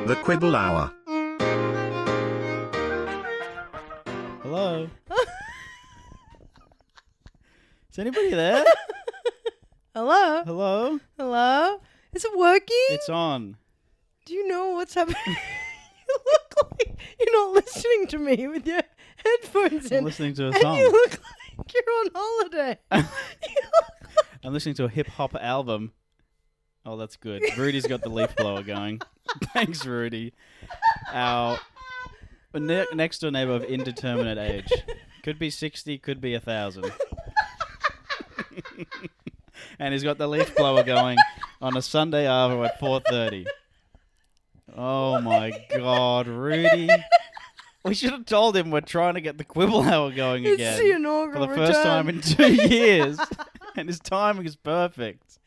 The Quibble Hour. Hello? Is anybody there? Hello? Hello? Hello? Is it working? It's on. Do you know what's happening? You look like you're not listening to me with your headphones in. I'm listening to a and song. you look like you're on holiday. You look like I'm listening to a hip-hop album. Oh, that's good. Rudy's got the leaf blower going. Thanks, Rudy. Our next-door neighbor of indeterminate age. Could be 60, could be 1,000. And he's got the leaf blower going on a Sunday hour at 4:30. Oh, my God, Rudy. We should have told him we're trying to get the Quibble Hour going it's again. the inaugural For the first time in 2 years. And his timing is perfect.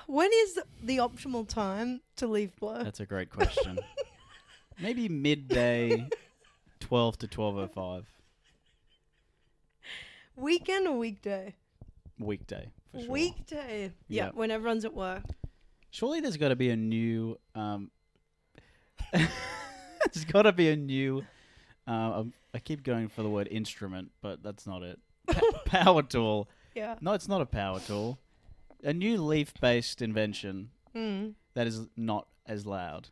When is the optimal time to leaf blow? That's a great question. Maybe midday, 12 to 12:05. Weekend or weekday? Weekday, for sure. Weekday. Yeah, Yep. when everyone's at work. Surely there's got to be a new... there's got to be a new... I keep going for the word instrument, but that's not it. Power tool. Yeah. No, it's not a power tool. A new leaf-based invention Mm. that is not as loud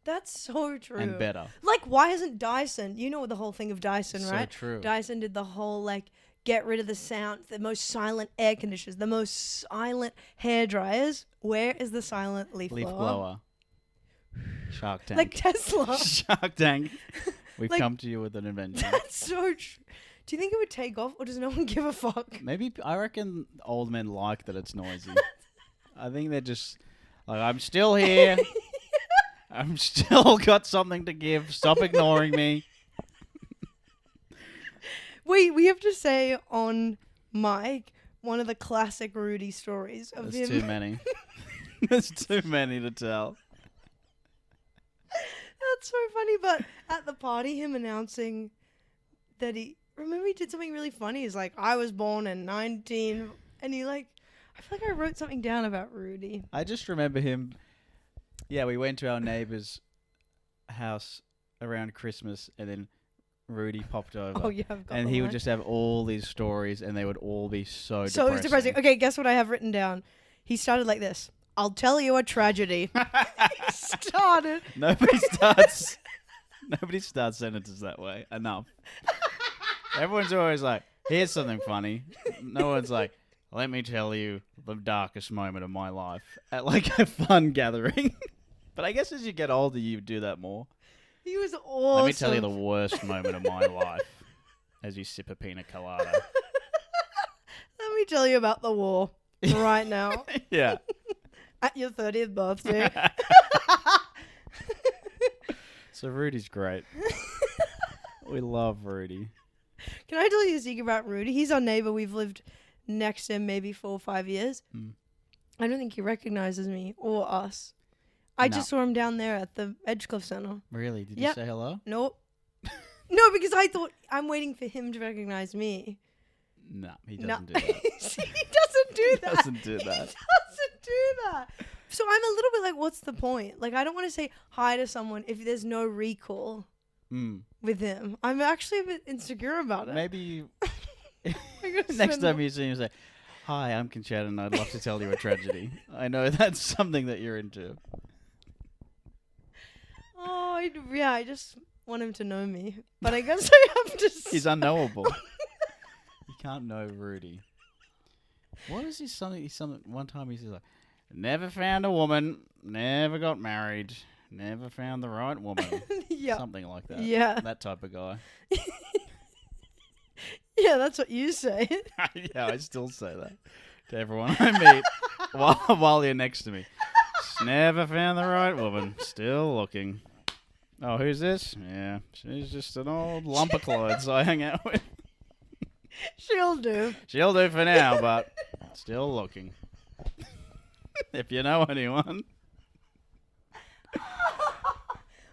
That's so true. and better. Like, why hasn't Dyson? You know the whole thing of Dyson, So right? true. Dyson did the whole, like, get rid of the sound, the most silent air conditioners, the most silent hair dryers. Where is the silent leaf Leaf blower? blower. Shark Tank. Like Tesla. Shark Tank. We've Like- come to you with an invention. That's so true. Do you think it would take off, or does no one give a fuck? Maybe I reckon old men like that it's noisy. I think they're just like, I'm still here. I'm still got something to give. Stop ignoring me. Wait, we have to say on mic one of the classic Rudy stories of There's him. too many. There's too many to tell. That's so funny, but at the party, him announcing that he did something really funny. He's like, I was born in 19, and he like, I feel like I wrote something down about Rudy. I just remember him. Yeah, we went to our neighbour's house around Christmas, and then Rudy popped over. Oh yeah, I've got And the he would line. just have all these stories, and they would all be so So it was depressing. Okay, guess what I have written down? He started like this. I'll tell you a tragedy. He started. Nobody starts sentences that way. Enough. Everyone's always like, here's something funny. No one's like, let me tell you the darkest moment of my life at like a fun gathering. But I guess as you get older, you do that more. He was awesome. Let me tell you the worst moment of my life as you sip a pina colada. Let me tell you about the war right now Yeah. at your 30th birthday. So Rudy's great. We love Rudy. Can I tell you a secret about Rudy? He's our neighbor. We've lived next to him maybe 4 or 5 years. Mm. I don't think he recognizes me or us. I No. just saw him down there at the Edgecliff Center. Really? Did Yep. you say hello? Nope. No, because I thought I'm waiting for him to recognize me. No, he No. doesn't do that. See, he doesn't do that. doesn't do He that. doesn't do that. So I'm a little bit like, what's the point? Like, I don't want to say hi to someone if there's no recall Mm. with him. I'm actually a bit insecure about it. Maybe you... I gotta Next spend time you see him, say, hi, I'm Concetta, and I'd love to tell you a tragedy. I know that's something that you're into. Oh, I just want him to know me. But I guess I have to... He's unknowable. You can't know Rudy. What is his something? One time he's like, never found a woman, never got married, never found the right woman. Yeah. Something like that. Yeah. That type of guy. Yeah, that's what you say. Yeah, I still say that to everyone I meet while you're next to me. Never found the right woman. Still looking. Oh, who's this? Yeah, she's just an old lump of clothes I hang out with. She'll do. She'll do for now, but still looking. If you know anyone.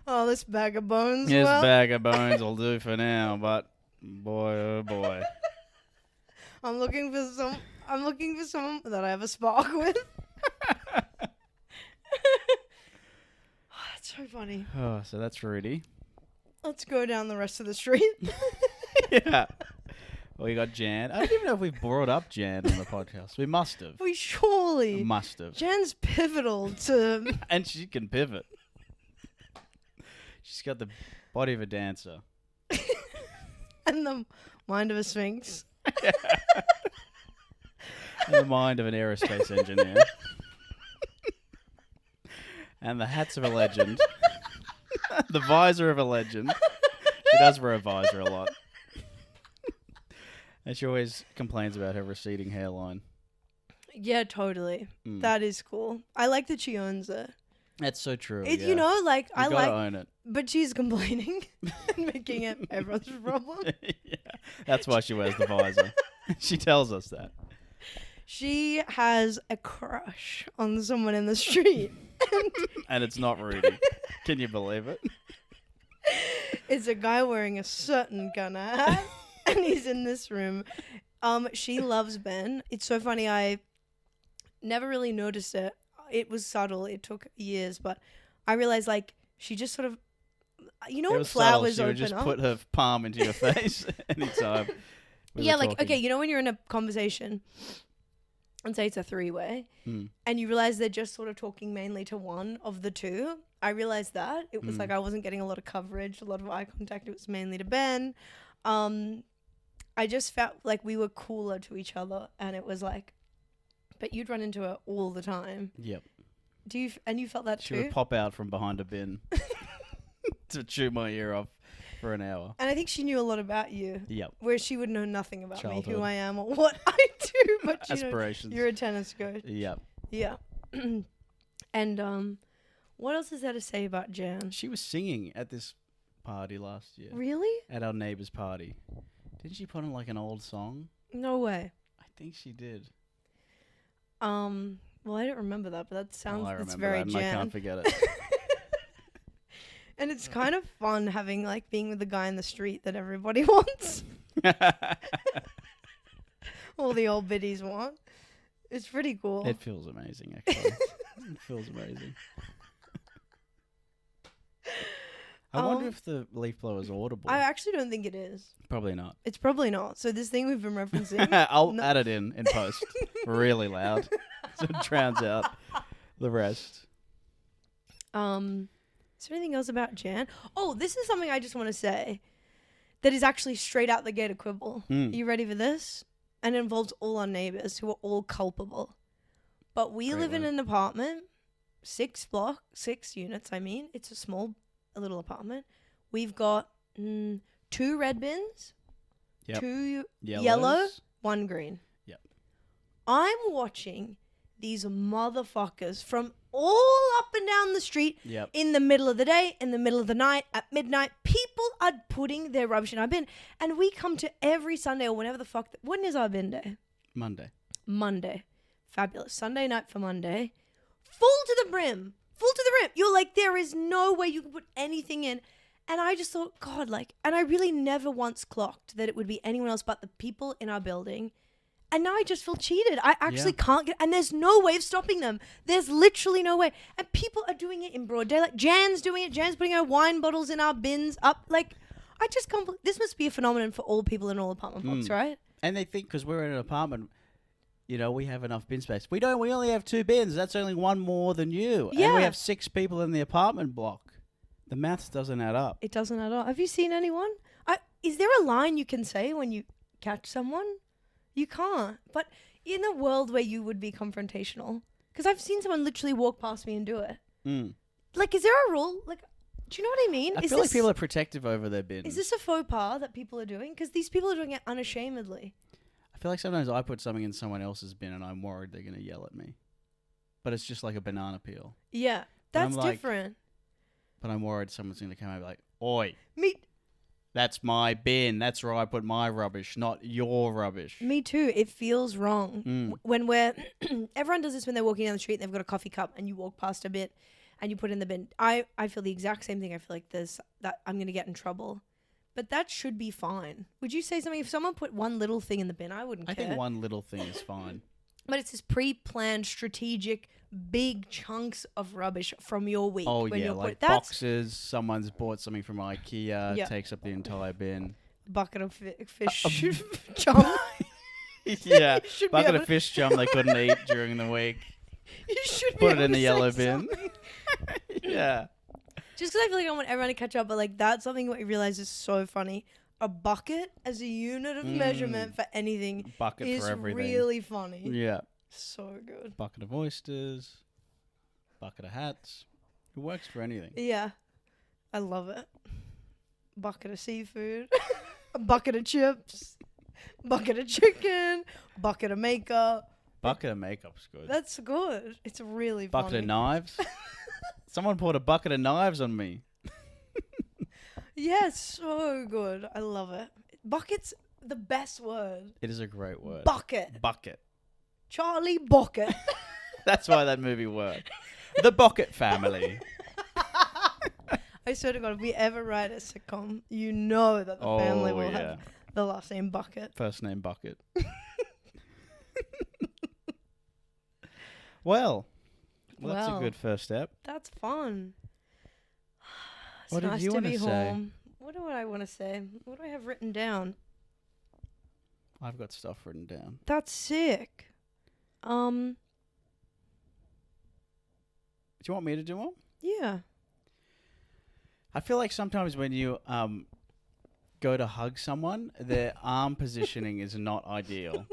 Oh, this bag of bones. This well, bag of bones will do for now, but boy, oh boy. I'm looking for someone that I have a spark with. So funny. Oh, so that's Rudy. Let's go down the rest of the street. Yeah. Well, you got Jan. I don't even know if we've brought up Jan on the podcast. We must have. We surely. Must have. Jan's pivotal to. And she can pivot. She's got the body of a dancer. And the mind of a sphinx. And the mind of an aerospace engineer. And the hats of a legend. The visor of a legend. She does wear a visor a lot. And she always complains about her receding hairline. Yeah, totally. That is cool. I like that she owns it. That's so true. It, yeah. You know, like, You I gotta like, own it. but she's complaining and making it everyone's problem. Yeah. That's why she wears the visor. She tells us that. She has a crush on someone in the street. And it's not Rudy. Can you believe it? It's a guy wearing a certain kind of hat, and he's in this room. She loves Ben. It's so funny. I never really noticed it. It was subtle. It took years, but I realized, like, she just sort of, you know, when flowers She would open just up. put her palm into your face anytime. Yeah, like, okay, you know when you're in a conversation and say it's a three-way and you realize they're just sort of talking mainly to one of the two. I realized that. It was like I wasn't getting a lot of coverage, a lot of eye contact. It was mainly to Ben. I just felt like we were cooler to each other, and it was like, but you'd run into her all the time. Yep. And you felt that She too? would pop out from behind a bin to chew my ear off for an hour. And I think she knew a lot about you. Yep. Where she would know nothing about me, Childhood. who I am, or what I do. But you know, Aspirations. you're a tennis coach. Yep. Yeah. And what else is there to say about Jan? She was singing at this party last year. Really? At our neighbour's party. Didn't she put on like an old song? No way. I think she did. Well, I don't remember that, but that sounds I it's remember very that, and Jan. I can't forget it. And it's kind of fun having like being with the guy in the street that everybody wants. All the old biddies want. It's pretty cool. It feels amazing, actually. It feels amazing. I wonder if the leaf blower is audible. I actually don't think it is. Probably not. It's probably not. So this thing we've been referencing. I'll add it in post. Really loud. So it drowns out the rest. Is there anything else about Jan? Oh, this is something I just want to say that is actually straight out the gate of Quibble. Are you ready for this? And it involves all our neighbors who are all culpable. But we live in an apartment, 6 units, I mean. It's a little apartment. We've got 2 red bins, Yep. 2 Yellows. yellow, 1 green. Yep. I'm watching these motherfuckers from all up and down the street Yep. in the middle of the day, in the middle of the night, at midnight. People are putting their rubbish in our bin. And we come to every Sunday or whenever the fuck. When is our bin day? Monday. Fabulous. Sunday night for Monday. Full to the brim. You're like, there is no way you can put anything in. And I just thought, God, like, and I really never once clocked that it would be anyone else but the people in our building. And now I just feel cheated. I actually can't get, and there's no way of stopping them. There's literally no way. And people are doing it in broad daylight. Jan's doing it. Jan's putting her wine bottles in our bins up. Like, I just can't, this must be a phenomenon for all people in all apartment blocks, right? And they think because we're in an apartment, you know, we have enough bin space. We don't. We only have 2 bins. That's only 1 more than you. Yeah. And we have 6 people in the apartment block. The maths doesn't add up. It doesn't at all. Have you seen anyone? Is there a line you can say when you catch someone? You can't. But in a world where you would be confrontational, because I've seen someone literally walk past me and do it. Like, is there a rule? Like, do you know what I mean? I feel like people are protective over their bins. Is this a faux pas that people are doing? Because these people are doing it unashamedly. I feel like sometimes I put something in someone else's bin and I'm worried they're going to yell at me. But it's just like a banana peel. Yeah, that's I'm like- different. But I'm worried someone's going to come over like, oi, Me that's my bin. That's where I put my rubbish, not your rubbish. too. It feels wrong. When everyone does this when they're walking down the street and they've got a coffee cup and you walk past a bit and you put it in the bin. I feel the exact same thing. I feel like that I'm going to get in trouble. But that should be fine. Would you say something? If someone put one little thing in the bin, I wouldn't care. I think one little thing is fine. But it's this pre-planned, strategic, big chunks of rubbish from your week. Oh, when yeah, you're like that's boxes. Someone's bought something from IKEA, Yeah. takes up the entire bin. bucket of fish chum. Yeah, You should be bucket able of fish chum they couldn't eat during the week. You should be Put it able in to the say yellow bin. something. Yeah. Just because I feel like I want everyone to catch up, but like that's something that we realize is so funny. A bucket as a unit of measurement for anything Bucket is for everything. really funny. Yeah. So good. Bucket of oysters. Bucket of hats. It works for anything. Yeah. I love it. Bucket of seafood. A bucket of chips. Bucket of chicken. Bucket of makeup. Bucket of makeup's good. That's good. It's really Bucket funny. of knives. Someone poured a bucket of knives on me. Yeah, so good. I love it. Bucket's the best word. It is a great word. Bucket. Bucket. Charlie Bucket. That's why that movie worked. The Bucket Family. I swear to God, if we ever write a sitcom, you know that the family will have the last name Bucket. First name Bucket. Well, that's a good first step. That's fun. It's What did nice you to wanna be say? home. What do I want to say? What do I have written down? I've got stuff written down. That's sick. Do you want me to do one? Yeah. I feel like sometimes when you go to hug someone, their arm positioning is not ideal.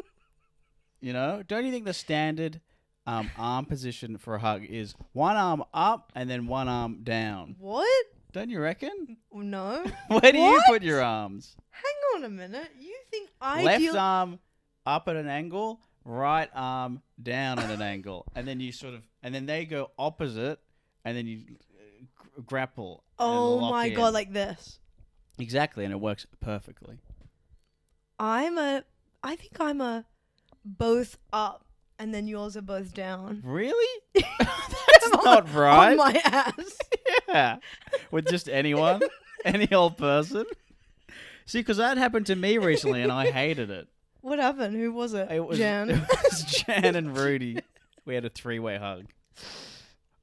You know? Don't you think the standard arm position for a hug is one arm up and then one arm down? What? Don't you reckon? No. Where do you What? put your arms? Hang on a minute. You think Left arm up at an angle, right arm down at an angle, and then you and then they go opposite, and then you grapple. and Oh lock my in. God, like this. Exactly, and it works perfectly. I think I'm a both up and then yours are both down. Really? That's not right. On my ass. Yeah, with just anyone, any old person. See, because that happened to me recently, and I hated it. What happened? Who was it? It was Jan. It was Jan and Rudy. We had a 3-way hug.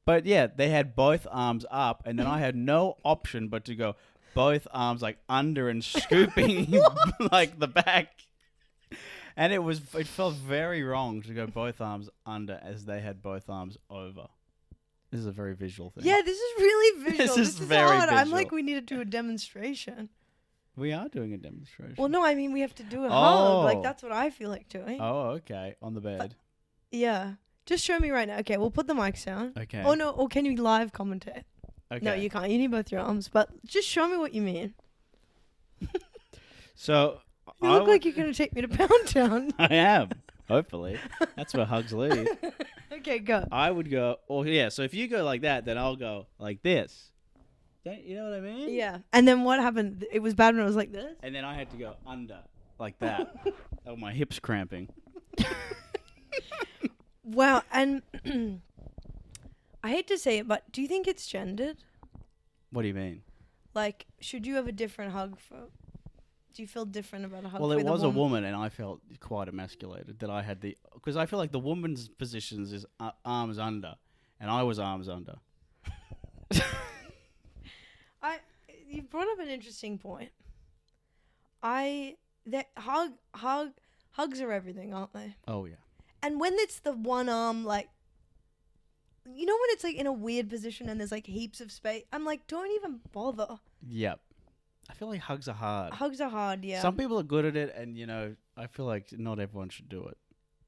But yeah, they had both arms up, and then I had no option but to go both arms like under and scooping like the back. And it felt very wrong to go both arms under as they had both arms over. This is a very visual thing. Yeah, this is really visual. This This is is very hard. I'm visual. like, we need to do a demonstration. We are doing a demonstration. Well, no, I mean, we have to do a Oh. hug. Like, that's what I feel like doing. Oh, okay. On the bed. Yeah. Just show me right now. Okay, we'll put the mics down. Okay. Oh, no. Or can you live commentate? Okay. No, you can't. You need both your arms. But just show me what you mean. So You look like you're going to take me to Pound Town. I am. Hopefully. That's where hugs lead. Okay, go. I would go, so if you go like that, then I'll go like this. Don't you know what I mean? Yeah. And then what happened? It was bad when it was like this? And then I had to go under, like that. Oh, my hips cramping. Wow. And I hate to say it, but do you think it's gendered? What do you mean? Like, should you have a different hug for... Do you feel different about a hug Well, for it the was a woman? woman, and I felt quite emasculated that I had because I feel like the woman's positions is arms under, and I was arms under. You brought up an interesting point. Hugs are everything, aren't they? Oh, yeah. And when it's the one arm, like, you know when it's like in a weird position and there's like heaps of space? I'm like, don't even bother. Yep. I feel like hugs are hard. Hugs are hard, yeah. Some people are good at it, and, I feel like not everyone should do it.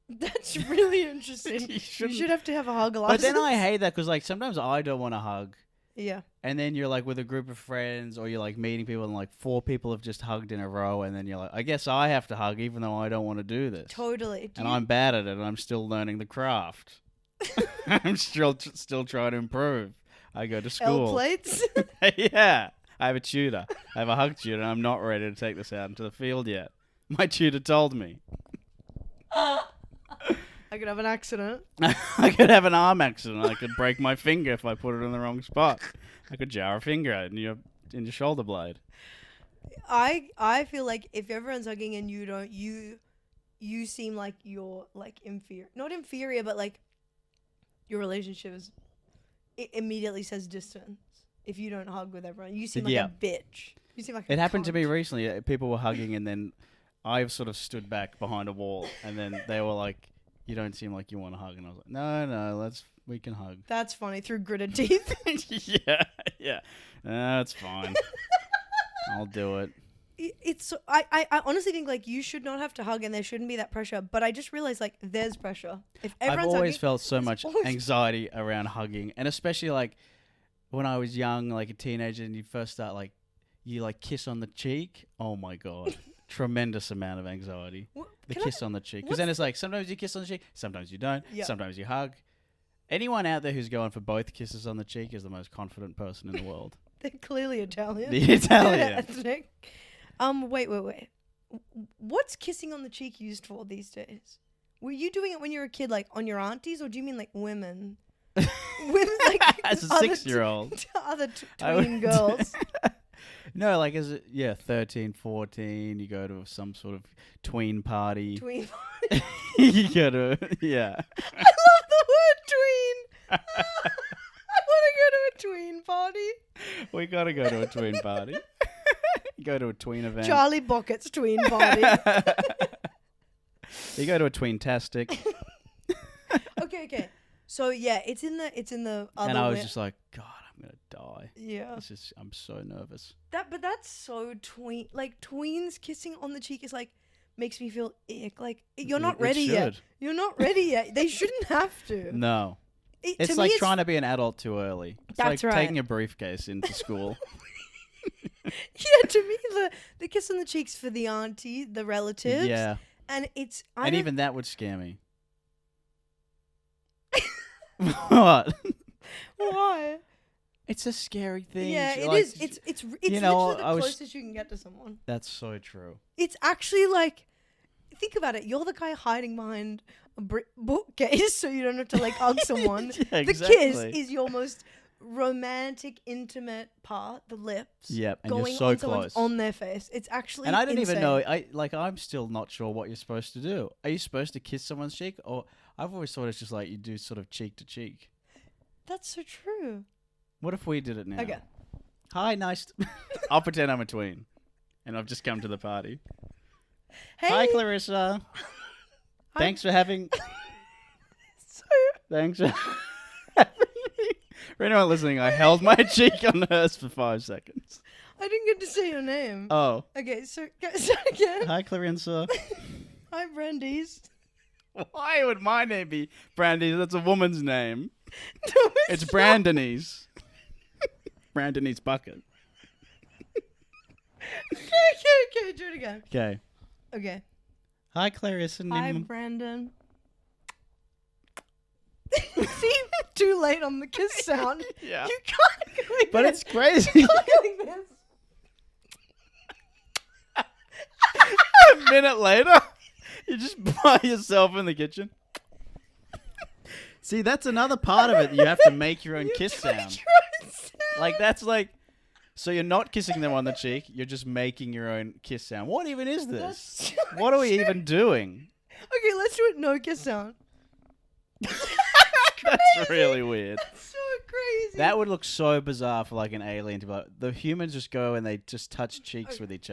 That's really interesting. You should have to have a hug license. But then I hate that because, like, sometimes I don't want to hug. Yeah. And then you're, like, with a group of friends or you're, like, meeting people and, like, 4 people have just hugged in a row. And then you're like, I guess I have to hug even though I don't want to do this. Totally. And I'm bad at it and I'm still learning the craft. I'm still trying to improve. I go to school. L plates? Yeah. I have a tutor. I have a hug tutor and I'm not ready to take this out into the field yet. My tutor told me. I could have an accident. I could have an arm accident. I could break my finger if I put it in the wrong spot. I could jar a finger in your shoulder blade. I feel like if everyone's hugging and you you seem like you're like inferior, not inferior, but like your relationship is, it immediately says distance if you don't hug with everyone. You seem like a bitch. You seem like It a happened to me cunt. recently. People were hugging, and then I sort of stood back behind a wall, and then they were like, "You don't seem like you want to hug," and I was like, "No, we can hug." That's funny, through gritted teeth. yeah. No, it's fine. I'll do it. I honestly think like you should not have to hug and there shouldn't be that pressure, but I just realized like there's pressure. If I've everyone's always hugging, felt so there's much always- anxiety around hugging, and especially like when I was young, like a teenager, and you first start like you like kiss on the cheek. Oh my god, tremendous amount of anxiety. The kiss on the cheek, because then it's like sometimes you kiss on the cheek, sometimes you don't, sometimes you hug. Anyone out there who's going for both kisses on the cheek is the most confident person in the world. They're clearly Italian. The Italian. Ethnic. Wait. What's kissing on the cheek used for these days? Were you doing it when you were a kid, like on your aunties, or do you mean like women? Women, like As a other 6-year-old. Other I tween would- girls. No, like 13, 14, you go to some sort of tween party. Tween. You go to, yeah. I love the word tween. I want to go to a tween party. We gotta go to a tween party. Go to a tween event. Charlie Bucket's tween party. You go to a tween-tastic. Okay. So yeah, it's in the other. And I was just like, God, I'm gonna die. yeah. I'm so nervous. But that's so tween. Like tweens kissing on the cheek is like makes me feel ick. Like you're not It ready yet. should. You're not ready yet. They shouldn't have to. No. It's to like me, trying to be an adult too early. It's That's like right. taking a briefcase into school. Yeah, to me the kiss on the cheeks for the auntie, the relatives. Yeah. And it's And even that would scare me. What? why? It's a scary thing. Yeah, it like, is. It's you know, literally the I was- closest you can get to someone. That's so true. It's actually like, think about it. You're the guy hiding behind a bookcase, so you don't have to like hug someone. Yeah, The kiss exactly. is your most romantic, intimate part. The lips. Yep, and you're going so on someone's close. on their face. It's actually. And I didn't even know. insane. I'm still not sure what you're supposed to do. Are you supposed to kiss someone's cheek, or I've always thought it's just like you do sort of cheek to cheek. That's so true. What if we did it now? Okay. Hi, nice. I'll pretend I'm a tween, and I've just come to the party. Hey. Hi, Clarissa. Thanks for having. So, Thanks for having me. For anyone listening, I held my cheek on hers for 5 seconds. I didn't get to say your name. Oh. Okay, so start again. Hi, Clarissa. Hi, Brandy's. Why would my name be Brandy? That's a woman's name. No, It's not. Brandonese. Brandonese bucket. Okay, do it again. Okay. Okay. Hi, Clarissa. Hi, Brandon. See, too late on the kiss sound. Yeah. You can't go like But this. it's crazy. You can't go like this. A minute later, you're just by yourself in the kitchen. See, that's another part of it. You have to make your own You kiss make sound. your own sound. Like, that's like... So you're not kissing them on the cheek. You're just making your own kiss sound. What even is this? That's so What are we true. even doing? Okay, let's do it. No kiss sound. That's really weird. That's so crazy. That would look so bizarre for like an alien to be like, the humans just go and they just touch cheeks with each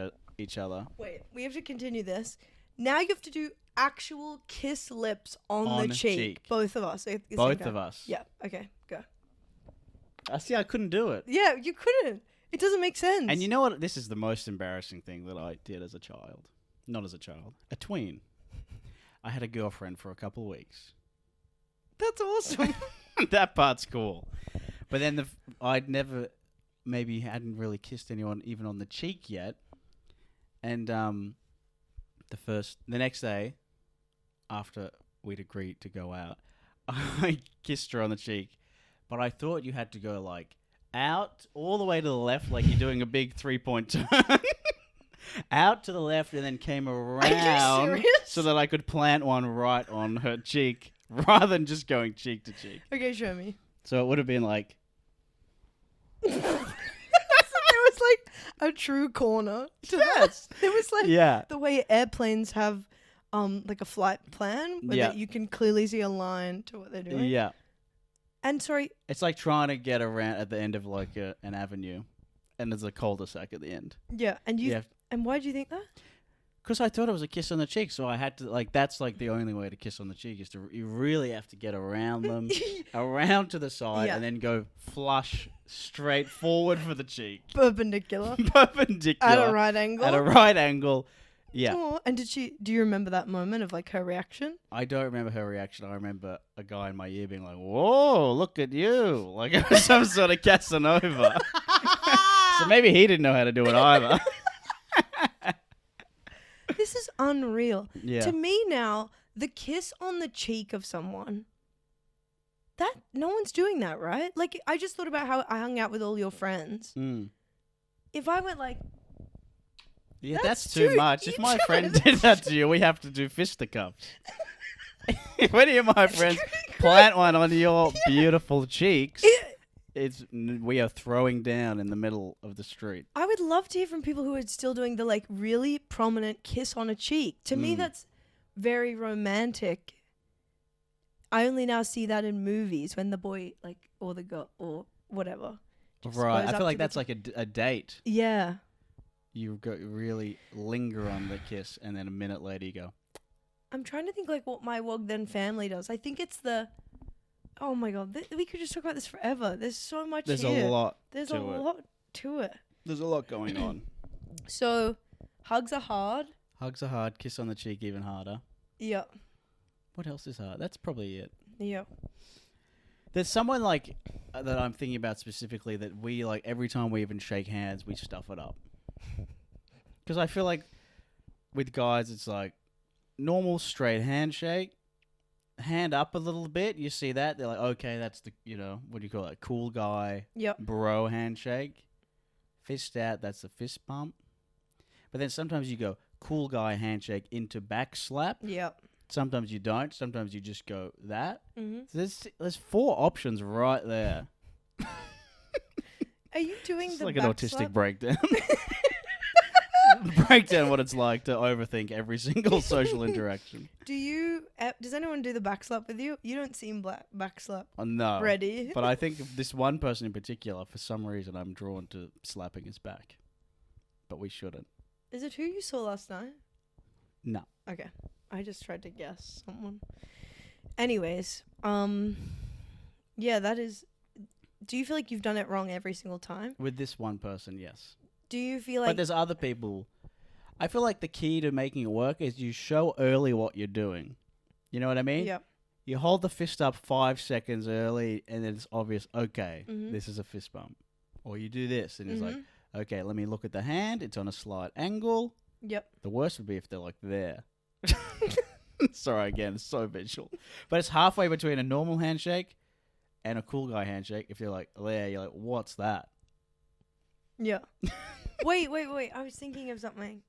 other. Wait, we have to continue this. Now you have to do actual kiss lips on On the cheek. cheek. Both of us. at the same Both time. of us. Yeah. Okay. Go. I see. I couldn't do it. Yeah, you couldn't. It doesn't make sense. And you know what? This is the most embarrassing thing that I did as a child. Not as a child. A tween. I had a girlfriend for a couple of weeks. That's awesome. That part's cool. But then I'd never, maybe hadn't really kissed anyone even on the cheek yet. And the next day, after we'd agreed to go out, I kissed her on the cheek. But I thought you had to go like out all the way to the left, like you're doing a big 3-point turn. Out to the left and then came around serious? so that I could plant one right on her cheek rather than just going cheek to cheek. Okay, show me. So it would have been like, There was like a true corner to that. It was like yeah, the way airplanes have like a flight plan where Yeah. that you can clearly see a line to what they're doing. Yeah. And sorry, It's like trying to get around at the end of like an avenue, and there's a cul-de-sac at the end. yeah, and and why do you think that? Because I thought it was a kiss on the cheek, so I had to like. That's like the only way to kiss on the cheek is to you really have to get around them, around to the side, Yeah. and then go flush straight forward for the cheek, Perpendicular. perpendicular At a right angle. At a right angle. Yeah. Oh, and do you remember that moment of like her reaction? I don't remember her reaction. I remember a guy in my ear being like, "Whoa, look at you!" Like it was some sort of Casanova. So maybe he didn't know how to do it either. This is unreal. Yeah. To me now, the kiss on the cheek of someone, that no one's doing that, right? Like I just thought about how I hung out with all your friends. Mm. If I went like, Yeah, That's that's too too- much. you If my tried friend to- did that to you, we have to do fisticuffs. If any of my friends plant one on your beautiful cheeks, we are throwing down in the middle of the street. I would love to hear from people who are still doing the like really prominent kiss on a cheek. To me, that's very romantic. I only now see that in movies when the boy like or the girl or whatever. just Right. goes I up feel like to the that's like a date. Yeah. You go really linger on the kiss, and then a minute later you go. I'm trying to think like what my Wog Then family does. I think it's the. Oh my god, we could just talk about this forever. There's so much There's here. a lot. There's to a it. lot to it. There's a lot going on. So, hugs are hard. Hugs are hard. Kiss on the cheek even harder. Yeah. What else is hard? That's probably it. Yeah. There's someone like that I'm thinking about specifically that we like every time we even shake hands, we stuff it up. Because I feel like with guys, it's like normal straight handshake, hand up a little bit. You see that? They're like, okay, that's the, what do you call it? Cool guy, Yep. bro handshake. Fist out, that's the fist bump. But then sometimes you go cool guy handshake into back slap. Yep. Sometimes you don't. Sometimes you just go that. Mhm. So there's 4 options right there. Are you doing It's the like an back autistic slap? breakdown. Breakdown what it's like to overthink every single social interaction. Does anyone do the back slap with you? You don't seem back slap Oh, no. ready. But I think of this one person in particular, for some reason, I'm drawn to slapping his back. But we shouldn't. Is it who you saw last night? No. Okay. I just tried to guess someone. Anyways, yeah, that is. Do you feel like you've done it wrong every single time? With this one person, yes. Do you feel like But there's other people. I feel like the key to making it work is you show early what you're doing. You know what I mean? Yep. You hold the fist up 5 seconds early, and then it's obvious, okay, Mhm. this is a fist bump. Or you do this, and it's like, Mhm. okay, let me look at the hand. It's on a slight angle. Yep. The worst would be if they're like there. Sorry, again, it's so visual. But it's halfway between a normal handshake and a cool guy handshake. If you're like there, you're like, what's that? Yeah. wait. I was thinking of something.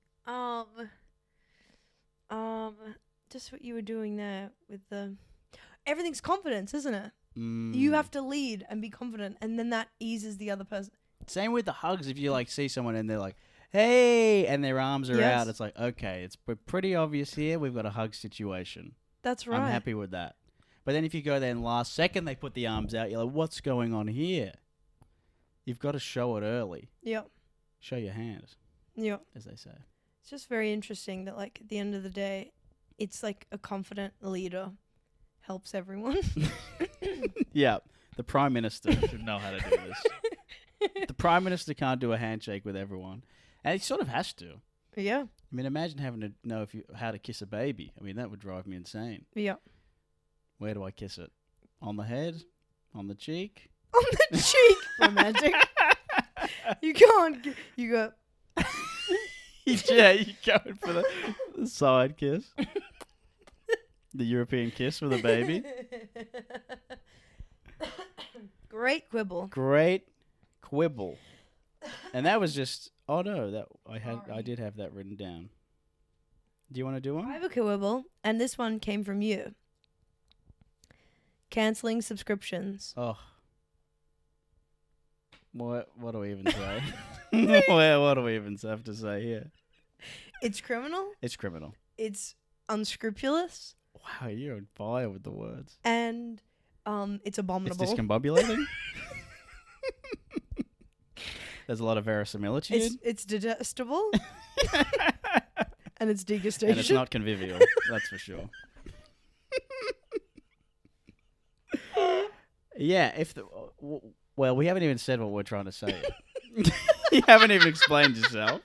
Just what you were doing there with the. Everything's confidence, isn't it? You have to lead and be confident, and then that eases the other person. Same with the hugs. If you like see someone and they're like, hey, and their arms are Yes. out, it's like, okay, we're pretty obvious here. We've got a hug situation. That's right. I'm happy with that. But then if you go there and last second they put the arms out, you're like, what's going on here? You've got to show it early. Yep. Show your hand, Yep. as they say. It's just very interesting that, like, at the end of the day, it's like a confident leader helps everyone. Yeah, the Prime Minister should know how to do this. The Prime Minister can't do a handshake with everyone. And he sort of has to. Yeah. I mean, imagine having to know how to kiss a baby. I mean, that would drive me insane. Yeah. Where do I kiss it? On the head? On the cheek? On the cheek. Romantic. You can't. You go. Yeah, you're going for the side kiss. The European kiss with a baby. Great quibble. Great quibble. And that was just, oh no, I Sorry. did have that written down. Do you want to do I one? have a quibble, and this one came from you. Canceling subscriptions. Oh. What do we even say? What do we even have to say here? It's criminal. It's criminal. It's unscrupulous, Wow, you're on fire with the words. and it's It's abominable. discombobulating. There's a lot of verisimilitude. It's digestible, and it's degustation. And it's not convivial, that's for sure. Yeah, well, we haven't even said what we're trying to say yet. You haven't even explained yourself.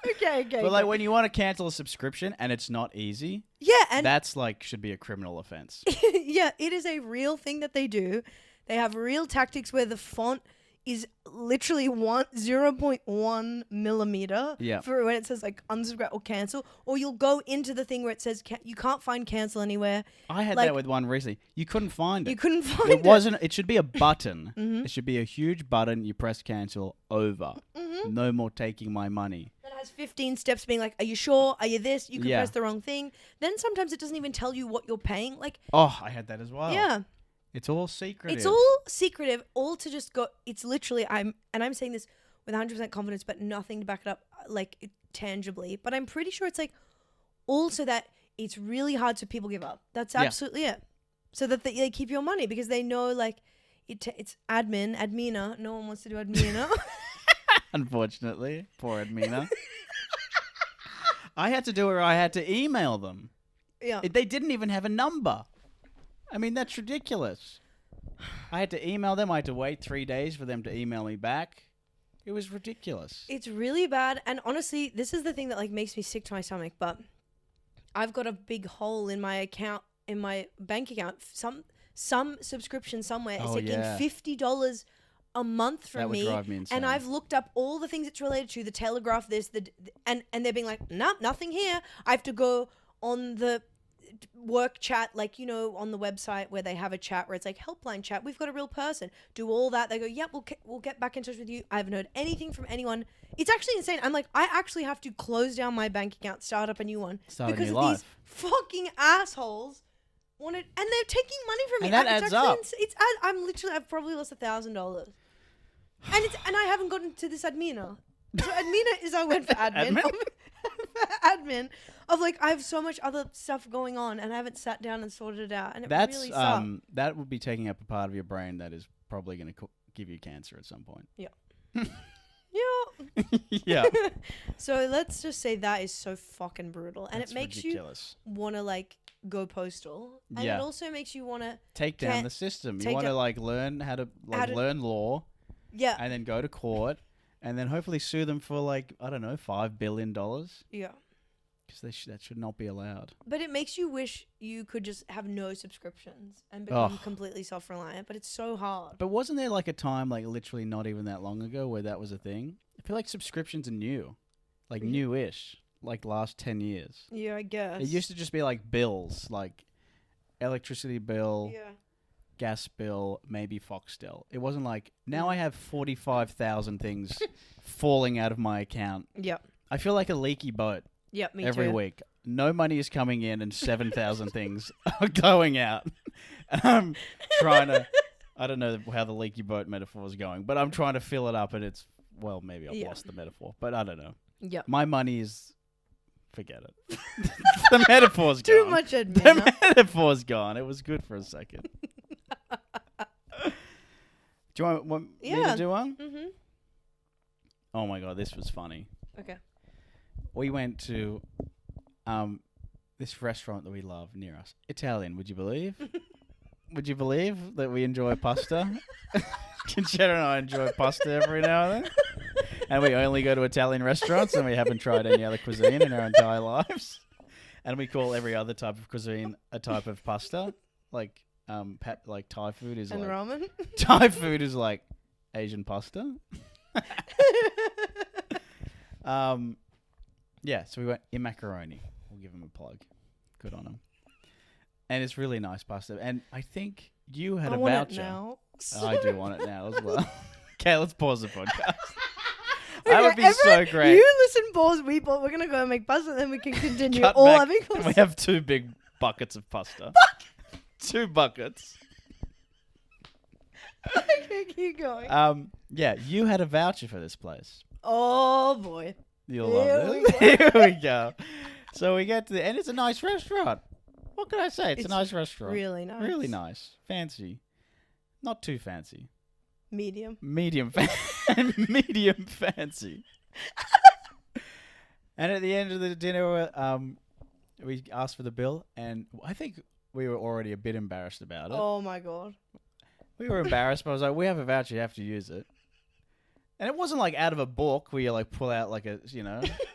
Okay. But like when you want to cancel a subscription and it's not easy, Yeah, and that's like should be a criminal offense. yeah, it is a real thing that they do. They have real tactics where the font is literally 0.1 millimeter Yeah. for when it says like unsubscribe or cancel, or you'll go into the thing where it says you can't find cancel anywhere. I had Like- that with one recently. You couldn't find it. You couldn't find It wasn't. It should be a button. Mhm. It should be a huge button. You press cancel. Over. Mhm. No more taking my money. That has 15 steps being like, are you sure? Are you this? You could Yeah. press the wrong thing. Then sometimes it doesn't even tell you what you're paying. Like, Oh, I had that as well. yeah. It's all secretive. It's all secretive, all to just go. It's literally I'm saying this with 100% confidence, but nothing to back it up, like tangibly. But I'm pretty sure it's like also that it's really hard so people give up. That's Yeah. absolutely it. So that they keep your money because they know like it's admina. No one wants to do admina. Unfortunately, poor Edmina. I had to do it or I had to email them. Yeah. They didn't even have a number. I mean, that's ridiculous. I had to email them. I had to wait 3 days for them to email me back. It was ridiculous. It's really bad, and honestly, this is the thing that like makes me sick to my stomach. But I've got a big hole in my account, in my bank account. Some subscription somewhere is Oh, taking yeah. $50 a month from That would me, drive me insane. and I've looked up all the things it's related to, the Telegraph, and they're being like, nah, nothing here. I have to go on the work chat, like, you know, on the website where they have a chat where it's like helpline chat. We've got a real person. Do all that. They go, yep, we'll get back in touch with you. I haven't heard anything from anyone. It's actually insane. I'm like, I actually have to close down my bank account, start up a new one Start a because new of life. these fucking assholes wanted, and they're taking money from me. And that It's adds actually up. I've probably lost $1,000, and I haven't gotten to this admina. So admina is I went for admin. Admin? Admin of like I have so much other stuff going on and I haven't sat down and sorted it out, and it That's really sucks. that would be taking up a part of your brain that is probably going to give you cancer at some point. Yeah. Yeah. So let's just say that is so fucking brutal, and That's it makes ridiculous. you want to like go postal, and Yeah. it also makes you want to Take down Can't the system. You take want to down- like learn how to learn law yeah and then go to court and then hopefully sue them for like I don't know $5 billion because yeah. that should not be allowed. But it makes you wish you could just have no subscriptions and become Ugh. completely self-reliant, but it's so hard. But wasn't there like a time like literally not even that long ago where that was a thing? I feel like subscriptions are new, like Really? newish, like last 10 years. Yeah, I guess. It used to just be like bills, like electricity bill, Yeah. gas bill, maybe Foxtel. It wasn't like now I have 45,000 things falling out of my account. Yep. I feel like a leaky boat Yep. Me every too. week. No money is coming in and 7,000 things are going out. And I'm trying to, I don't know how the leaky boat metaphor is going, but I'm trying to fill it up and it's, well, maybe I've Yeah. lost the metaphor, but I don't know. Yep. My money is, forget it. The metaphor's Too gone. much The admin. metaphor's gone. It was good for a second. Do you want me Yeah. to do one? Mm-hmm. Oh my god, this was funny. Okay. We went to this restaurant that we love near us. Italian, would you believe? Would you believe that we enjoy pasta? Concetta and I enjoy pasta every now and then. And we only go to Italian restaurants and we haven't tried any other cuisine in our entire lives. And we call every other type of cuisine a type of pasta. Like like Thai food is And like ramen. Thai food is like Asian pasta. Yeah, so we went in macaroni. We'll give him a plug. Good on him. And it's really nice pasta. And I think you had I a want voucher. it now. I do want it now as well. Okay, let's pause the podcast. Okay, That would be so everyone, great. You listen, pause. We're gonna go and make pasta, then we can continue Cut all back, having and we pasta. have 2 big buckets of pasta. 2 buckets. Okay, keep going. Yeah, you had a voucher for this place. Oh boy. You'll Here love we it. Here we go. So we get to and it's a nice restaurant. What can I say? It's a nice restaurant. Really nice. Really nice. Fancy. Not too fancy. Medium. Medium fancy. And at the end of the dinner, we asked for the bill, and I think we were already a bit embarrassed about it. Oh my god. We were embarrassed, but I was like, we have a voucher, you have to use it. And it wasn't like out of a book where you like pull out like a,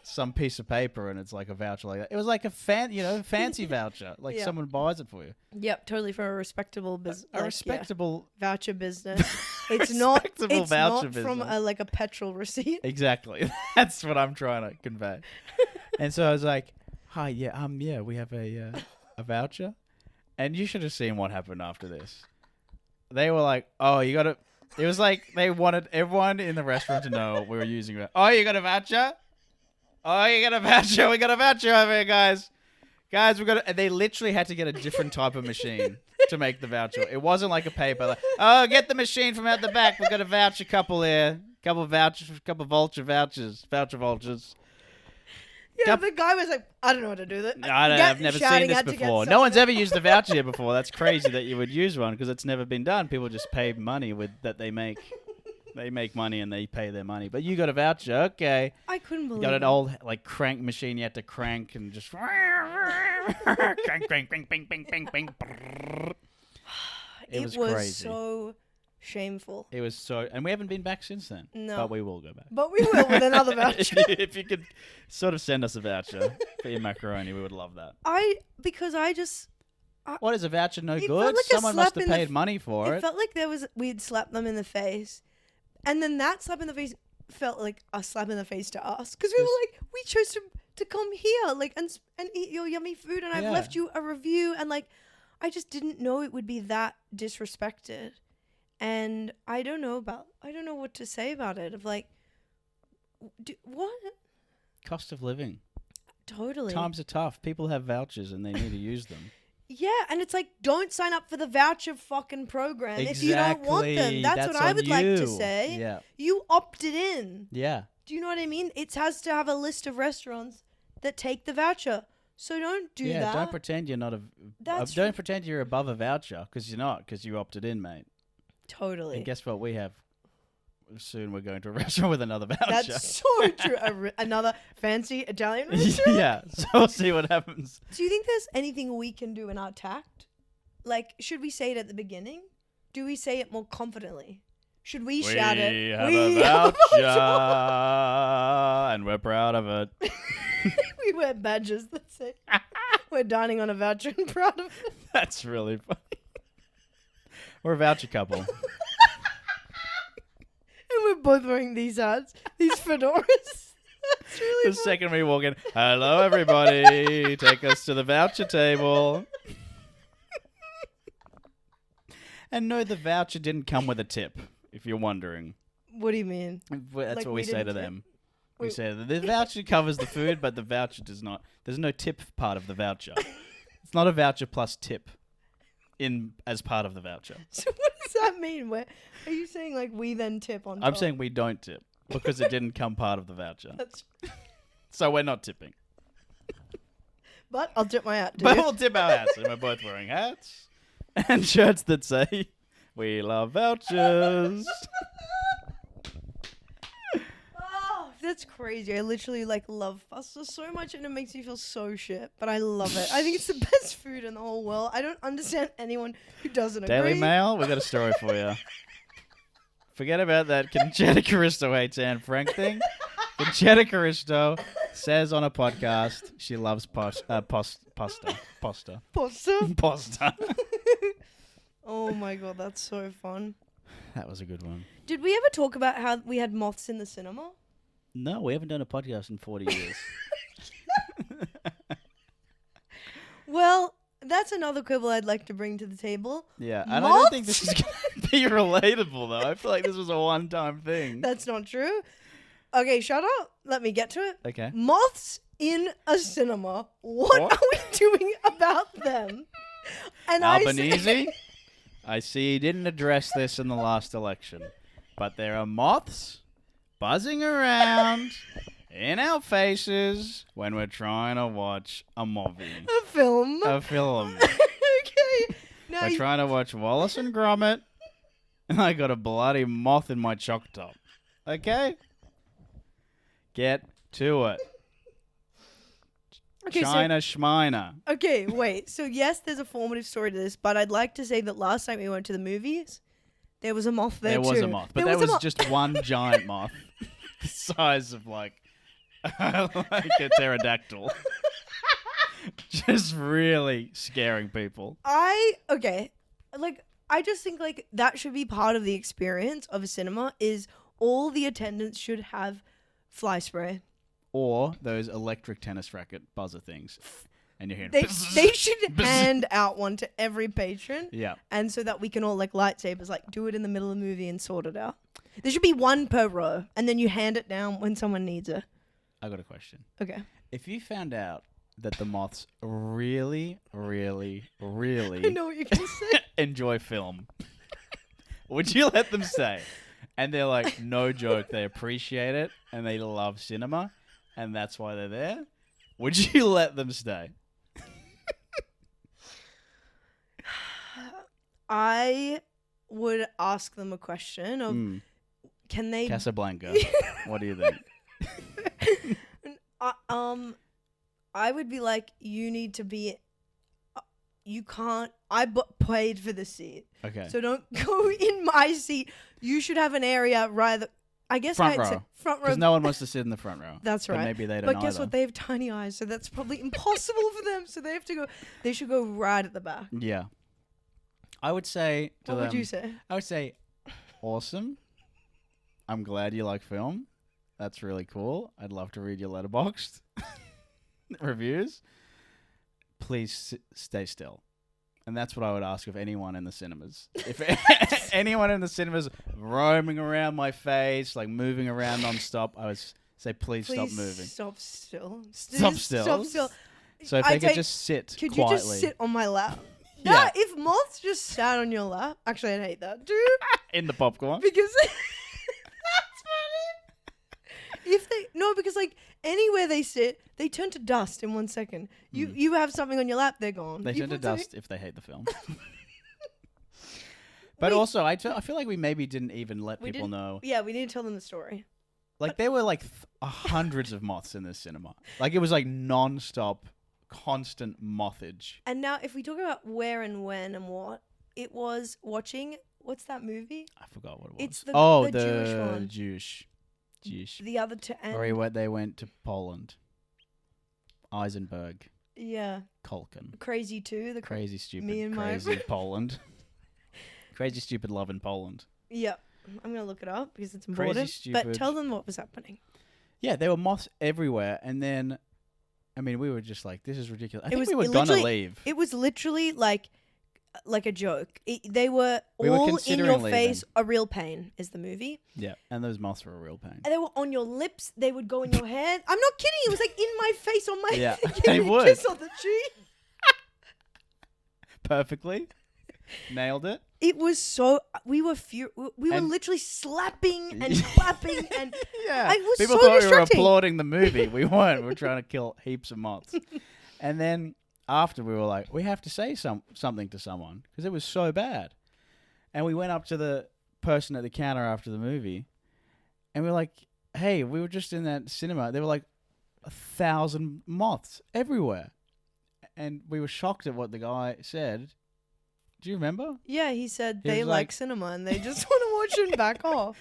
some piece of paper and it's like a voucher like that. It was like a fancy voucher. Like someone buys it for you. Yep, totally for a respectable business. A respectable voucher business. It's not voucher from business. a petrol receipt. Exactly. That's what I'm trying to convey. And so I was like, hi, we have a voucher. And you should have seen what happened after this. They were like, oh, you got to... It was like they wanted everyone in the restaurant to know we were using it. Oh, you got a voucher? Oh, you got a voucher? We got a voucher over here, guys. Guys, we got. They literally had to get a different type of machine to make the voucher. It wasn't like a paper. Like, oh, get the machine from out the back. We got a voucher couple here. Couple vultures. Yeah, the guy was like, I don't know what to do with it. I've never seen this before. No one's ever used a voucher here before. That's crazy that you would use one because it's never been done. People just pay money that they make. They make money and they pay their money. But you got a voucher, okay. I couldn't believe it. You got an it. old crank machine you had to crank and just crank, bing, bing, bing, bing, bing, bing. It was crazy. So shameful. It was so, and we haven't been back since then. No. But we will go back. But we will with another voucher. If you could sort of send us a voucher for your macaroni, we would love that. What is a voucher no good? Like someone must have paid money for it. It felt like we'd slapped them in the face. And then that slap in the face felt like a slap in the face to us. Because we were like, we chose to come here and eat your yummy food. And I've left you a review. And I just didn't know it would be that disrespected. And I don't know what to say about it. Of what? Cost of living. Totally. Times are tough. People have vouchers and they need to use them. Yeah, and it's like, don't sign up for the voucher fucking program if you don't want them. That's what I would like to say. Yeah. You opted in. Yeah. Do you know what I mean? It has to have a list of restaurants that take the voucher. So don't do that. Yeah, don't pretend you're not don't pretend you're above a voucher because you're not, because you opted in, mate. Totally. And guess what we have? Soon we're going to a restaurant with another voucher. That's so true. Another fancy Italian restaurant? Yeah, so we'll see what happens. Do you think there's anything we can do in our tact? Should we say it at the beginning? Do we say it more confidently? Should we shout it? We have a voucher, and we're proud of it. We wear badges that say we're dining on a voucher and proud of it. That's really funny. We're a voucher couple. And we're both wearing these hats, these fedoras. That's really The second we walk in, hello everybody, take us to the voucher table. And no, the voucher didn't come with a tip, if you're wondering. What do you mean? That's what we say to them. We say that the voucher covers the food, but the voucher does not. There's no tip part of the voucher. It's not a voucher plus tip as part of the voucher. So what does that mean? Are you saying we then tip on top? I'm saying we don't tip because it didn't come part of the voucher. So we're not tipping. But I'll tip my hat, dude. But we'll tip our hats, and we're both wearing hats and shirts that say, we love vouchers. Oh, that's crazy. I literally love pasta so much and it makes me feel so shit. But I love it. I think it's the best food in the whole world. I don't understand anyone who doesn't agree. Daily Mail, we got a story for you. Forget about that Concetta Caristo hates Anne Frank thing. Concetta Caristo says on a podcast she loves pasta. Pasta? Pasta. Oh my god, that's so fun. That was a good one. Did we ever talk about how we had moths in the cinema? No, we haven't done a podcast in 40 years. Well, that's another quibble I'd like to bring to the table. Yeah, and I don't think this is going to be relatable, though. I feel like this was a one-time thing. That's not true. Okay, shut up. Let me get to it. Okay. Moths in a cinema. What are we doing about them? And Albanese, I see you didn't address this in the last election, but there are moths buzzing around in our faces when we're trying to watch a movie. A film. A film. Okay. Now We're trying to watch Wallace and Gromit, and I got a bloody moth in my choc top. Okay? Get to it. Okay, China Schminer. Okay, wait. So yes, there's a formative story to this, but I'd like to say that last time we went to the movies, there was a moth there too. There was a moth, but there was just one giant moth, the size of like a pterodactyl, just really scaring people. I just think like that should be part of the experience of a cinema. Is all the attendants should have fly spray. Or those electric tennis racket buzzer things. And you're hearing... They should hand out one to every patron. Yeah. And so that we can all, like lightsabers, like do it in the middle of the movie and sort it out. There should be one per row. And then you hand it down when someone needs it. I got a question. Okay. If you found out that the moths really, really, I really know what you're going to say. enjoy film, would you let them stay? And they're like, no joke, they appreciate it and they love cinema. And that's why they're there. Would you let them stay? I would ask them a question of, can they... Casablanca. What do you think? I would be like, you need to be... you can't... paid for the seat. Okay. So don't go in my seat. You should have an area rather... I guess front I'd say row. front row. Because no one wants to sit in the front row. That's right. But maybe they don't But guess either. what? They have tiny eyes, so that's probably impossible for them. So they have to go... They should go right at the back. Yeah. I would say to What them... would you say? I would say, awesome. I'm glad you like film. That's really cool. I'd love to read your letterboxd reviews. Please stay still. And that's what I would ask of anyone in the cinemas. If anyone in the cinemas roaming around my face, like moving around non-stop, I would say, please stop moving. Stop still. Stop still. Stop still. So if they could just sit Could quietly. you just sit on my lap? Yeah. Yeah. If moths just sat on your lap, actually, I'd hate that, dude. In the popcorn. Because that's funny. Because like anywhere they sit, they turn to dust in 1 second. You have something on your lap, they're gone. They You turn to put something- dust if they hate the film. But also, I feel like we maybe didn't even let people know. Yeah, we need to tell them the story. Like, there were like hundreds of moths in this cinema. Like, it was like non-stop, constant mothage. And now, if we talk about where and when and what, it was watching. What's that movie? I forgot what it was. It's the Jewish one. Jewish. The other two. Or they went to Poland. Eisenberg. Yeah. Kochan. Crazy too. Crazy stupid. Me and crazy Poland. Crazy stupid love in Poland. Yep. I'm gonna look it up because it's Crazy important. stupid. But tell them what was happening. Yeah, there were moths everywhere, and then, I mean, we were just like, this is ridiculous. I think we were gonna literally- leave. It was literally like a joke. They were We were all in considering your leaving. face. A Real Pain is the movie. Yeah, and those moths were a real pain. And they were on your lips. They would go in your hand. I'm not kidding. It was like in my face, on my Yeah, Give they me a would. kiss on the cheek. Perfectly. Nailed it. It was so. We were we were And- literally slapping and clapping and. Yeah. It was People so thought we were distracting. applauding the movie. We weren't. We were trying to kill heaps of moths. And then after we were like, we have to say something to someone because it was so bad. And we went up to the person at the counter after the movie and we were like, hey, we were just in that cinema. There were like 1,000 moths everywhere. And we were shocked at what the guy said. Do you remember? Yeah, he said He they was like like- cinema and they just want to watch and back off.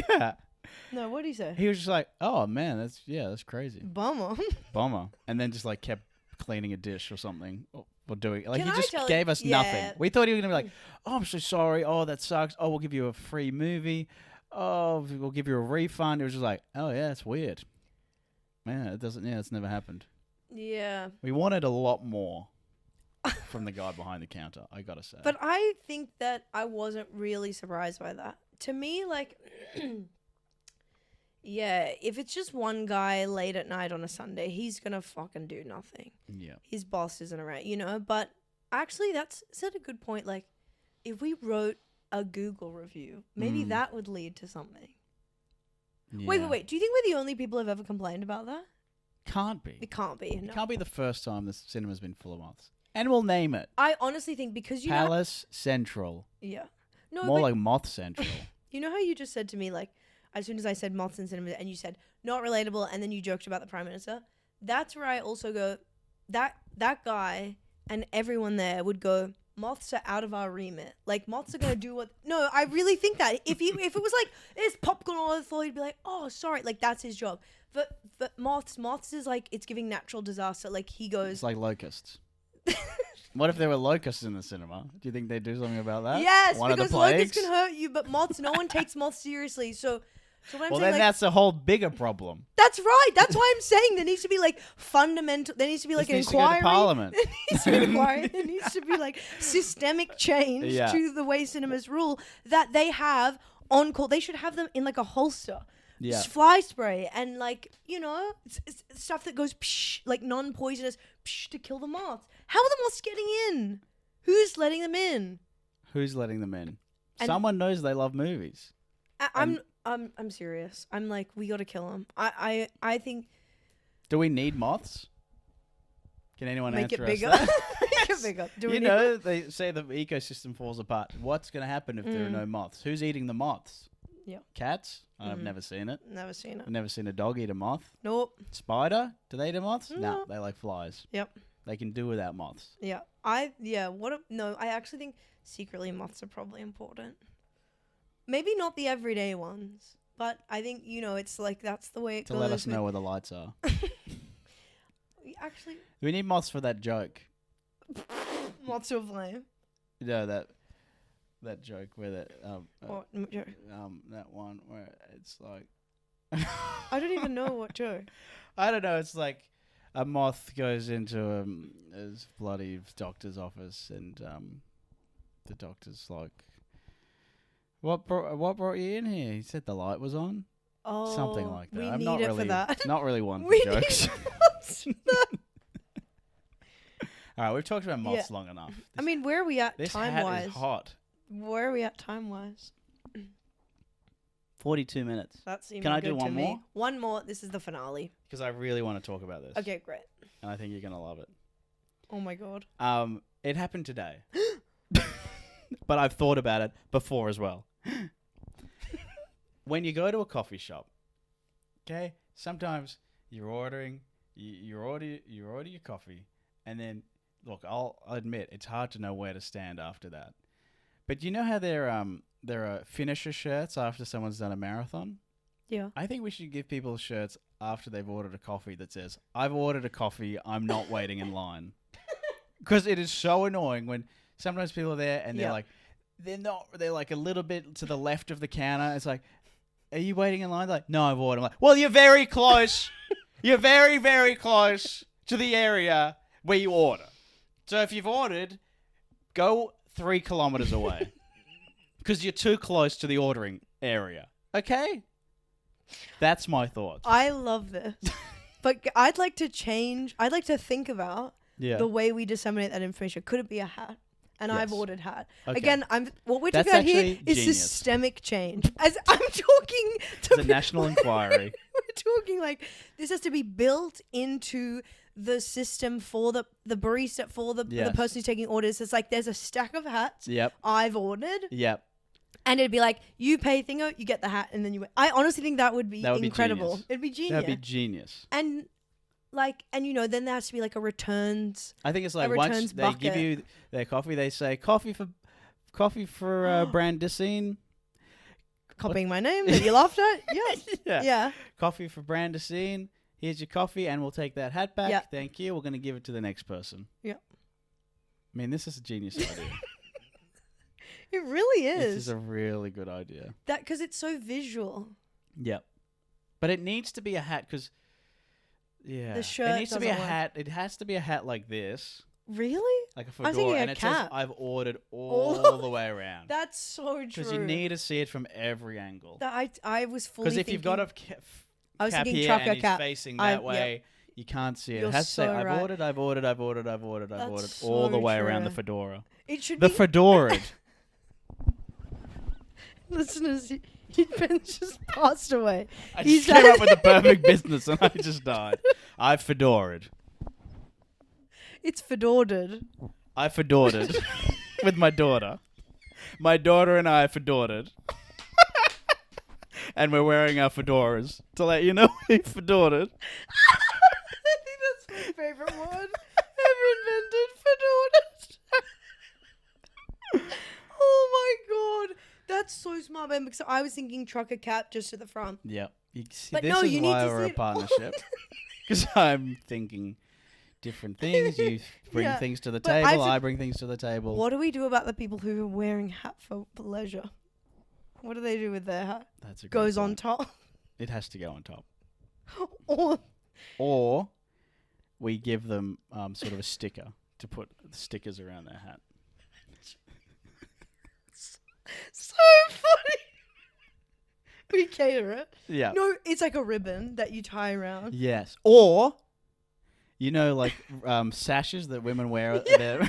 Yeah. No, what did he say? He was just like, oh man, that's crazy. Bummer. Bummer. And then just like kept cleaning a dish or something. Or doing like Can he I just tell gave you- us yeah. nothing. We thought he was gonna be like, oh, I'm so sorry. Oh, that sucks. Oh, we'll give you a free movie. Oh, we'll give you a refund. It was just like, oh yeah, it's weird. Man, it's never happened. Yeah. We wanted a lot more from the guy behind the counter, I gotta say. But I think that I wasn't really surprised by that. To me, like, yeah, if it's just one guy late at night on a Sunday, he's gonna fucking do nothing. Yeah. His boss isn't around, you know? But actually, that's a good point. Like, if we wrote a Google review, maybe that would lead to something. Wait. Do you think we're the only people who've ever complained about that? Can't be. It can't be. No. It can't be the first time the cinema's been full of moths. And we'll name it. I honestly think because you Palace Central. Yeah. No, More but like Moth Central. you know how you just said to me, like, as soon as I said moths in cinema, and you said not relatable, and then you joked about the Prime Minister. That's where I also go, that guy and everyone there would go, moths are out of our remit. Like, moths are going to do what... No, I really think that. If it was like, it's popcorn all over the floor, he'd be like, oh, sorry. Like, that's his job. But moths is like, it's giving natural disaster. Like, he goes... It's like locusts. What if there were locusts in the cinema? Do you think they'd do something about that? Yes, One because of the plagues? locusts can hurt you, but moths, no one takes moths seriously. So what I'm Well, saying, then like, that's a whole bigger problem. that's right. That's why I'm saying there needs to be like fundamental. There needs to be like This an needs to go to inquiry. Parliament. There needs to be an inquiry. There needs to be like systemic change Yeah. to the way cinemas rule that they have on call. They should have them in like a holster. Yeah. Fly spray and like, it's stuff that goes psh, like non-poisonous psh, to kill the moths. How are the moths getting in? Who's letting them in? Who's letting them in? And- Someone knows they love movies. I'm serious. I'm like, we gotta kill them. I think Do we need moths? Can anyone make it answer bigger. us that? Make it bigger. Do we You need know, they say the ecosystem falls apart. What's going to happen if there are Mm. no moths? Who's eating the moths? Yeah. Cats? I've Mm. never seen it. Never seen it. I've never seen a dog eat a moth. Nope. Spider? Do they eat moths? No, No. they like flies. Yep. They can do without moths. Yeah. No, I actually think secretly moths are probably important. Maybe not the everyday ones, but I think, it's like that's the way it To goes. let us with- know where the lights are. Actually, We need moths for that joke. moths are flame. No, that joke where What? that one where it's like I don't even know what joke. I don't know. It's like a moth goes into his bloody doctor's office, and the doctor's like, "What brought you in here?" He said the light was on. Oh, Something like that. We I'm need not it really, for that. not really one for We jokes. need moths for that. All right, we've talked about moths long enough. I mean, where are we at This time hat wise? is hot. Where are we at time wise? 42 minutes. That seems Can I good do to one me. more? One more. This is the finale. Because I really want to talk about this. Okay, great. And I think you're gonna love it. Oh my god. It happened today. But I've thought about it before as well. When you go to a coffee shop, okay, sometimes you're ordering, you order your coffee, and then look, I'll admit it's hard to know where to stand after that. But you know how there are finisher shirts after someone's done a marathon? Yeah. I think we should give people shirts after they've ordered a coffee that says, "I've ordered a coffee, I'm not waiting in line." Because it is so annoying when sometimes people are there and they're like a little bit to the left of the counter. It's like, "Are you waiting in line?" They're like, "No, I've ordered." I'm like, "Well, you're very close. You're very, very close to the area where you order. So if you've ordered, go 3 kilometers away because you're too close to the ordering area." Okay? That's my thoughts. I love this. But I'd like to change. I'd like to think about Yeah. the way we disseminate that information. Could it be a hat? And I've Yes. ordered hat. Okay. Again, what we're That's talking about here actually is genius. systemic change. As I'm talking to It's a national inquiry. we're talking like this has to be built into the system for the barista, for the Yes. person who's taking orders. It's like there's a stack of hats Yep. I've ordered, Yep. and it'd be like you pay thingo, you get the hat, and then you. I honestly think that would be That would be incredible. genius. It'd be genius. That'd be genius. And then there has to be like a returns. I think it's like returns once they give bucket. you their coffee, they say coffee for Brandisine. Copying my name that you laughed at. Yeah. Yeah. Coffee for Brandisine. Here's your coffee, and we'll take that hat back. Yeah. Thank you. We're going to give it to the next person. Yeah. I mean, this is a genius idea. It really This is. is a really good idea. That because it's so visual. Yep. But it needs to be a hat because, The shirt it needs to be a doesn't work. hat. It has to be a hat like this, Really? like a I was thinking fedora, a and it says cap. "I've ordered All all the way around." That's so true. Because you need to see it from every angle. I was fully. Because if you've got a I was cap thinking here trucker and he's cap. facing I- that way, you can't see it. You're It has to say, so I've right. ordered, I've ordered, I've ordered, I've ordered, I've That's ordered, so all the way around the true. fedora. It should The be Fedordered. listeners. Ben's just passed away. I He's just came up with the perfect business and I just died. I Fedordered. It's Fedordered. I Fedordered with my daughter. My daughter and I Fedordered. And we're wearing our fedoras to let you know we Fedordered. I think that's my favorite word ever invented. Fedordered. Oh my god. That's so smart, Ben, because I was thinking trucker cap just to the front. Yep. You see, But this no, is you need why to we're see a it. partnership. Because I'm thinking different things. You bring Yeah, things to the but table. I I bring things to the table. What do we do about the people who are wearing hat for pleasure? What do they do with their hat? That's a great Goes on point. top. It has to go on top. Or Or we give them sort of a sticker to put stickers around their hat. so funny. We cater it. Yeah. No, it's like a ribbon that you tie around. Yes. Or, you know, like sashes that women wear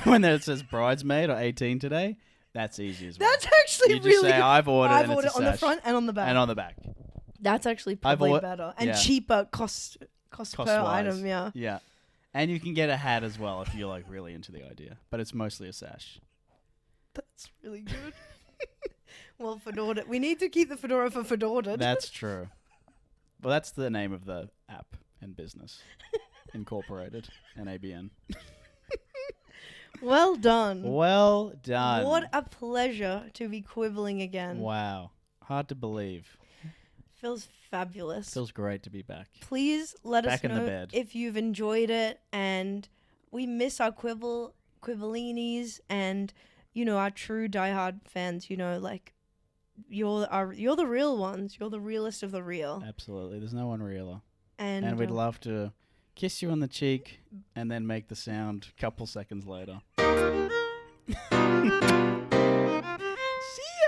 when it says bridesmaid or 18 today. That's easy as well. That's actually You just really say, good. I've ordered, I've and ordered it's a on the sash. front and on the back. And on the back. That's actually probably better and yeah. cheaper cost per Cost-wise. item. Yeah. Yeah. And you can get a hat as well if you're like really into the idea. But it's mostly a sash. That's really good. Well, Fedordered. We need to keep the fedora for Fedordered. That's true. Well, that's the name of the app and business. Incorporated. And ABN. Well done. Well done. What a pleasure to be quibbling again. Wow. Hard to believe. Feels fabulous. Feels great to be back. Please let us Back in the know bed. if you've enjoyed it, and we miss our quibbleinis and, you know, our true diehard fans. You know, like you're the real ones. You're the realest of the real. Absolutely. There's no one realer. And And we'd love to kiss you on the cheek and then make the sound a couple seconds later. See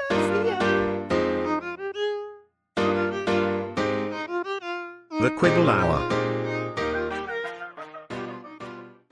ya. The Quibble Hour.